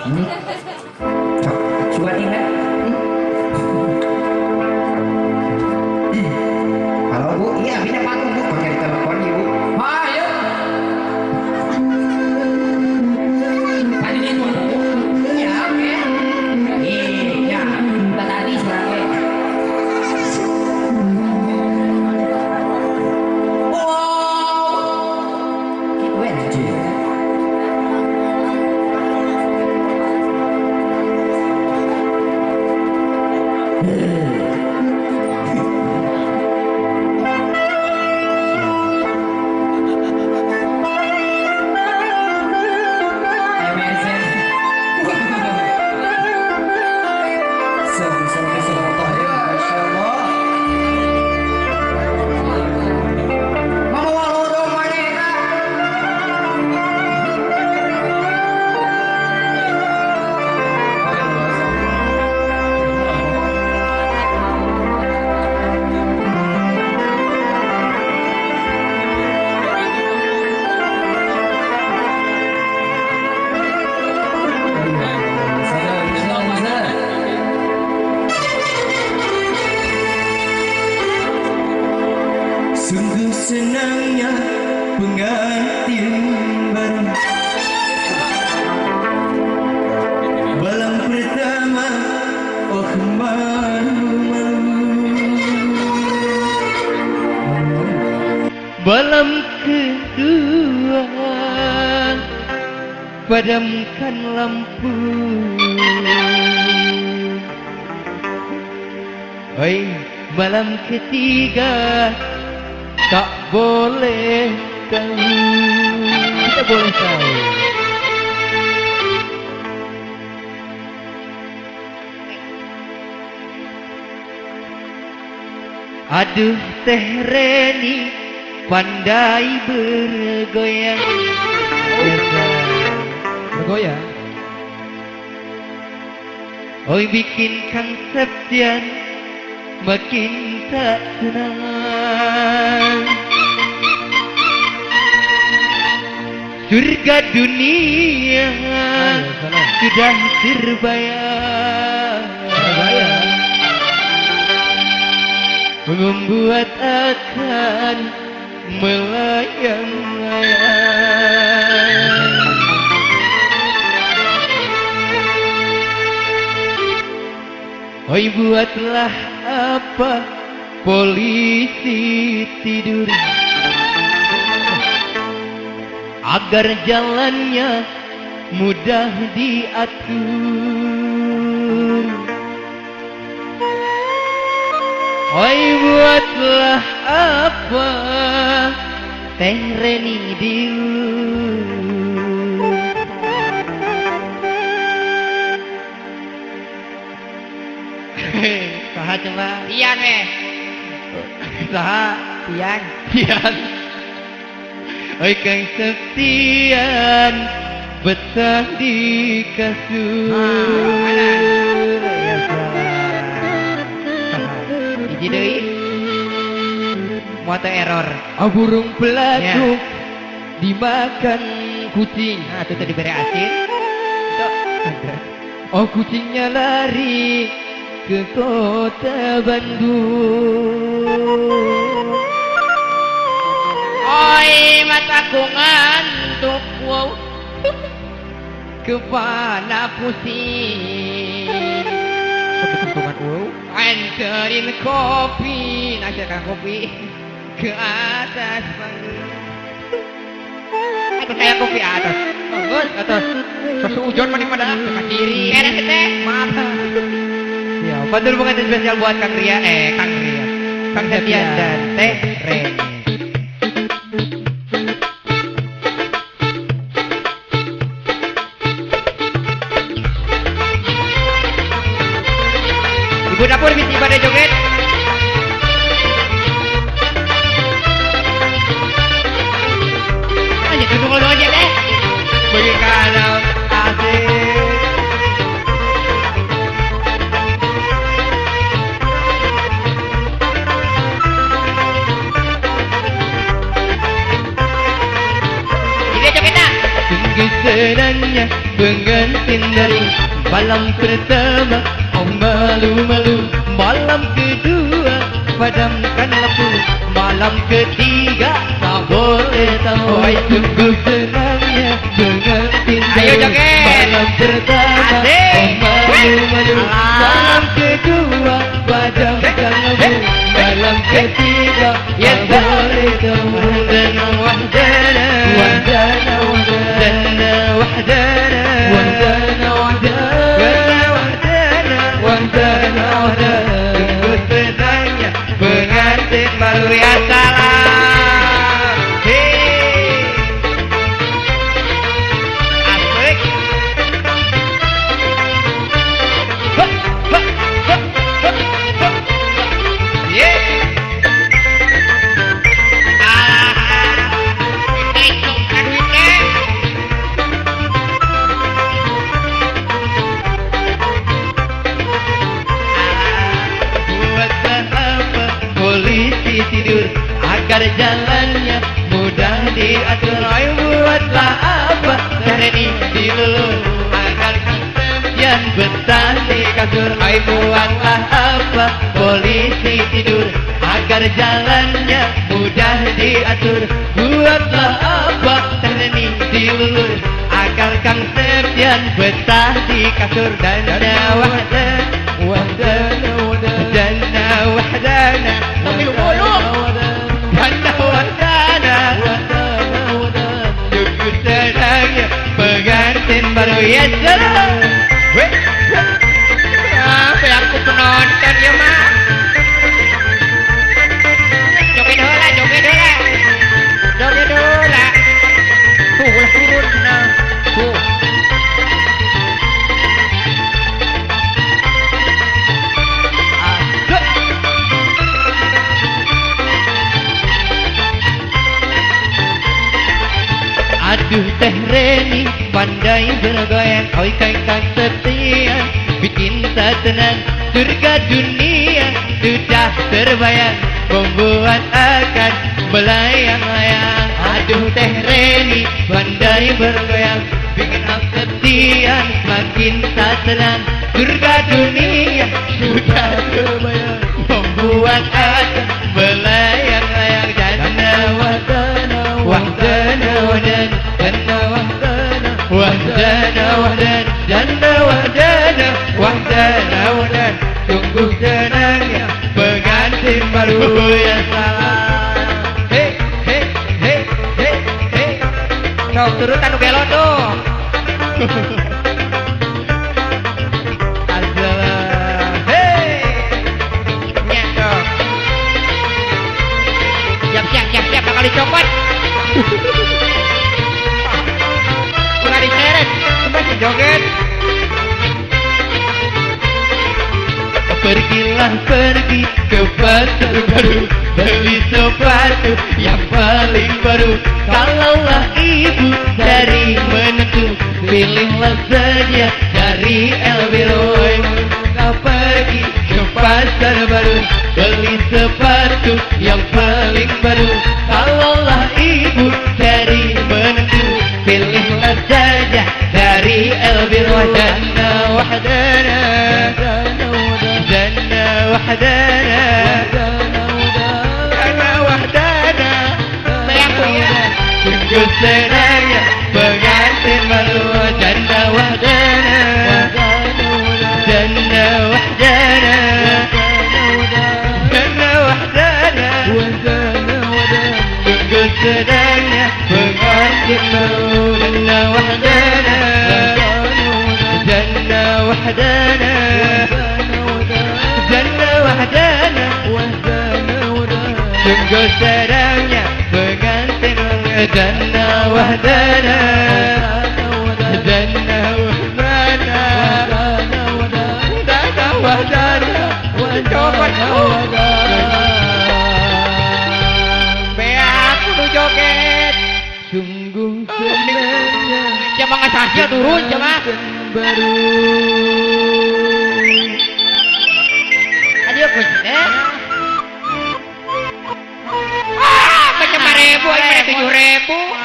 Ini cok cuan ingat. Halo Bu, iya Bina patung Bu, pakai telepon Ibu. Ayo. Tadi itu ya oke. Iya, tadi suaranya. Sungguh senangnya pengantin baru malam pertama, oh malu-malu. Malam kedua padamkan lampu. Oi, malam ketiga tak boleh tahu. Kita boleh tahu. Aduh Teh Reni pandai bergoyang. Bergoyang. Oi bikin Kang Septian makin tak tenang. Surga dunia sudah terbayang, membuat akan melayang-layang. Oi buatlah apa polisi tidur agar jalannya mudah diatur. Oi buatlah apa Teh Reni dulu. Saha coba? Pian Saha? Pian. Pian. Oi Kang Septian betah di kasur. Hiji deui. Moto error. Burung pelatuk dimakan kucing. Nah, itu diberi asin. Oh kucingnya lari ke kota Bandung. Oi mataku ngantuk, wow. Kepala pusing. Kebetulan wow. Anterin kopi, najarkan kopi ke atas panggung. Itu saya kopi atas. Bagus atas. Sesujon mani pada ke kiri. Beres teh. Mata. Ya, bantul pengantin spesial buat Kang Ria, Kang Septian dan Teh Reni. Ibu dapur misi pada joget. Aja duduk aja deh. Bagi kalau asik. Senangnya pengantin dari malam pertama. Oh malu-malu malam kedua, padamkan lampu malam ketiga. Tak boleh tahu sungguh senangnya pengantin dari malam pertama. Oh malu-malu malam kedua, padamkan lampu malam ketiga. Tak boleh tahu. Wahdana wahdana wahdana wahdana wahdana wahdana wahdana wahdana wahdana. Sungguh senangnya pengantin baru ya salam. Hei, asik. Hop, hop, hop, hop, hop. Yeah. Tidur agar jalannya mudah diatur. Oi buatlah apa Tereni dilulur agar yang betah di kasur. Oi buatlah apa polisi tidur agar jalannya mudah diatur. Buatlah apa Tereni dilulur agar Kang Septian betah di kasur. Dana wahdana wahdana wahdana wahdana. Tapi bolong Dana wahdana sungguh senangnya pengantin baru ya salam. Apa yang aku penonton ya mak. Joget dola, joget dola, joget dola. Tuh ulah turun sana. Tuh. Aduh Teh Reni pandai bergoyang. Oi Kang Septian bikin tak tenang. Surga dunia sudah terbayang, membuat akan melayang-layang. Aduh Teh Reni pandai bergoyang, bikin Septian makin tak tenang. Surga dunia sudah terbayang, membuat akan melayang-layang. Dana wahdana wahdana wahdana wahdana wahdana wahdana janda wahdana wahdana wahdana. Sungguh senangnya pengantin baru ya salam. Hei hei hei hei hei. Sok turun anu gelo tuh. Assalam. Hei. Nyek. Siap bakal dicopot. Udah diseret, coba joget. Pergilah pergi ke pasar baru, beli sepatu yang paling baru. Kalaulah ibu dari menentu, pilihlah saja dari Elbiroy. Kau pergi ke pasar baru, beli sepatu yang paling baru. Kalaulah ibu dari menentu, pilihlah saja dari Elbiroy. Dana wahdana dana wahdana dana wahdana. Sungguh senangnya pengantin baru. Dana wahdana dana wahdana dana wahdana. Sungguh senangnya pengantin baru. Dana wahdana dana wahdana dana wahdana. Sungguh senangnya pengantin baru. Dana wahdana dana wahdana dana wahdana. Coba aku tuh joget. Sungguh senangnya. Coba ngasahnya turun coba. Baru. Aduh kusnet. Ah, macam 5.000, 7.000.